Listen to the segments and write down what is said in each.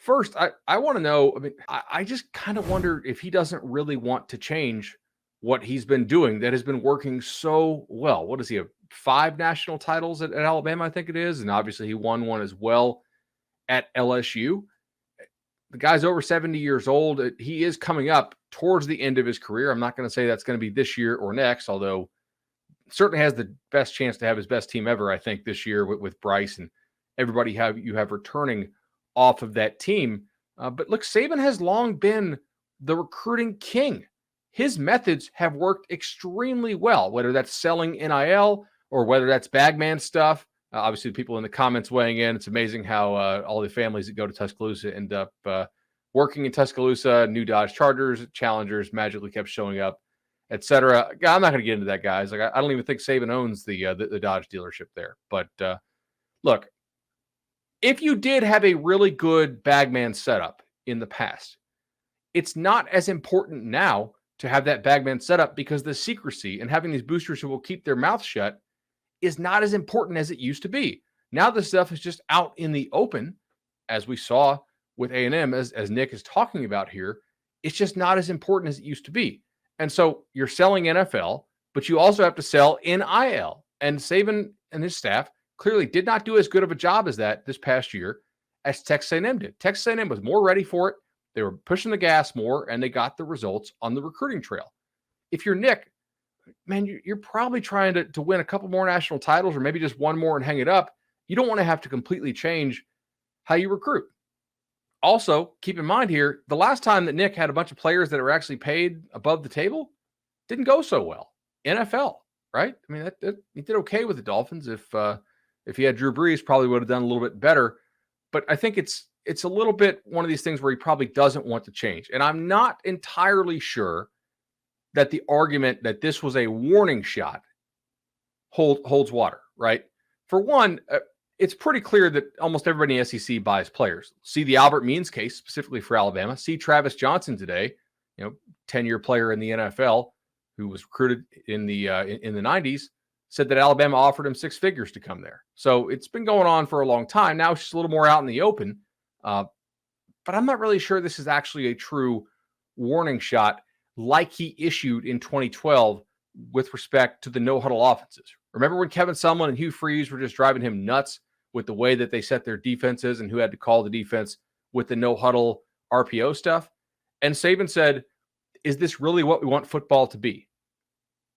First, I want to know. I mean, I just kind of wonder if he doesn't really want to change what he's been doing that has been working so well. What does he have? 5 national titles at Alabama, I think it is. And obviously, he won one as well at LSU. The guy's over 70 years old. He is coming up towards the end of his career. I'm not going to say that's going to be this year or next, although certainly has the best chance to have his best team ever, I think, this year with Bryce and everybody you have returning off of that team. But look, Saban has long been the recruiting king. His methods have worked extremely well, whether that's selling NIL or whether that's bagman stuff. Obviously, the people in the comments weighing in, it's amazing how all the families that go to Tuscaloosa end up working in Tuscaloosa. New Dodge Chargers, Challengers magically kept showing up, etc. I'm not going to get into that, guys. Like, I don't even think Saban owns the Dodge dealership there. But look, if you did have a really good bagman setup in the past, it's not as important now to have that bagman setup because the secrecy and having these boosters who will keep their mouth shut is not as important as it used to be. Now the stuff is just out in the open, as we saw with A&M, as Nick is talking about here. It's just not as important as it used to be. And so you're selling NFL, but you also have to sell NIL. And Saban and his staff clearly did not do as good of a job as that this past year as Texas A&M did. Texas A&M was more ready for it. They were pushing the gas more, and they got the results on the recruiting trail. If you're Nick, man, you're probably trying to win a couple more national titles or maybe just one more and hang it up. You don't want to have to completely change how you recruit. Also, keep in mind here, the last time that Nick had a bunch of players that were actually paid above the table didn't go so well. NFL, right? I mean, he did okay with the Dolphins. If he had Drew Brees, probably would have done a little bit better. But I think it's a little bit one of these things where he probably doesn't want to change. And I'm not entirely sure that the argument that this was a warning shot holds water, right? For one, it's pretty clear that almost everybody in the SEC buys players. See the Albert Means case specifically for Alabama. See Travis Johnson today, 10-year player in the NFL who was recruited in the 90s, said that Alabama offered him 6 figures to come there. So it's been going on for a long time. Now it's just a little more out in the open. But I'm not really sure this is actually a true warning shot like he issued in 2012 with respect to the no-huddle offenses. Remember when Kevin Sumlin and Hugh Freeze were just driving him nuts with the way that they set their defenses and who had to call the defense with the no-huddle RPO stuff? And Saban said, is this really what we want football to be?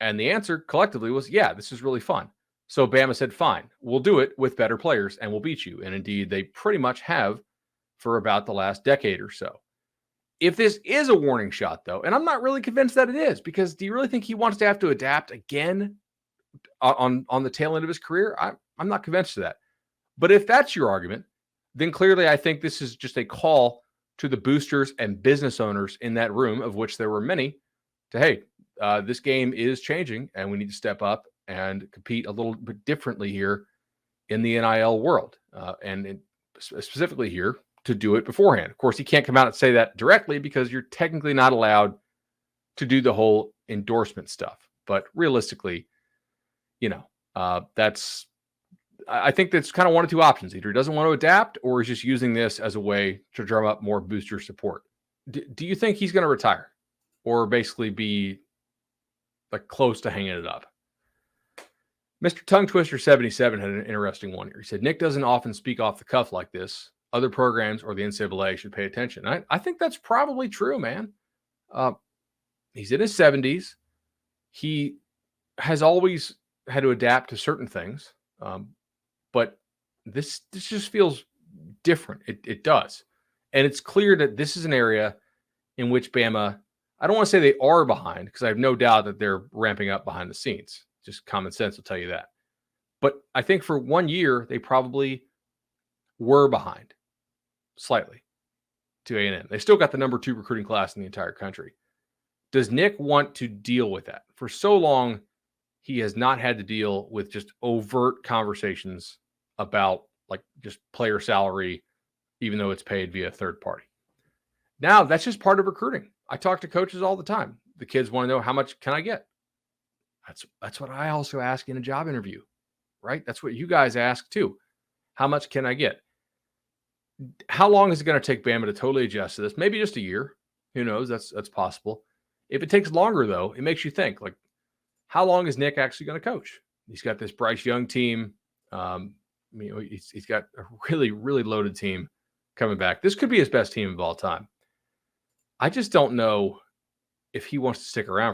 And the answer collectively was, yeah, this is really fun. So Bama said, fine, we'll do it with better players and we'll beat you. And indeed, they pretty much have for about the last decade or so. If this is a warning shot, though, and I'm not really convinced that it is, because do you really think he wants to have to adapt again on the tail end of his career? I'm not convinced of that. But if that's your argument, then clearly I think this is just a call to the boosters and business owners in that room, of which there were many, to, hey, this game is changing and we need to step up and compete a little bit differently here in the NIL world. And specifically here, to do it beforehand. Of course, he can't come out and say that directly because you're technically not allowed to do the whole endorsement stuff. But realistically, I think that's kind of one of two options. Either he doesn't want to adapt or he's just using this as a way to drum up more booster support. Do you think he's going to retire or basically be like close to hanging it up? Mr. Tongue Twister 77 had an interesting one here. He said, Nick doesn't often speak off the cuff like this. Other programs or the NCAA should pay attention. I think that's probably true, man. He's in his 70s. He has always had to adapt to certain things. But this just feels different. It does. And it's clear that this is an area in which Bama, I don't want to say they are behind, because I have no doubt that they're ramping up behind the scenes. Just common sense will tell you that. But I think for 1 year, they probably were behind slightly to A&M. They still got the number 2 recruiting class in the entire country. Does Nick want to deal with that? For so long, he has not had to deal with just overt conversations about like just player salary, even though it's paid via third party. Now that's just part of recruiting. I talk to coaches all the time. The kids want to know, how much can I get? That's what I also ask in a job interview, right? That's what you guys ask too. How much can I get? How long is it going to take Bama to totally adjust to this? Maybe just a year. Who knows? That's possible. If it takes longer, though, it makes you think, like, how long is Nick actually going to coach? He's got this Bryce Young team. He's got a really, really loaded team coming back. This could be his best team of all time. I just don't know if he wants to stick around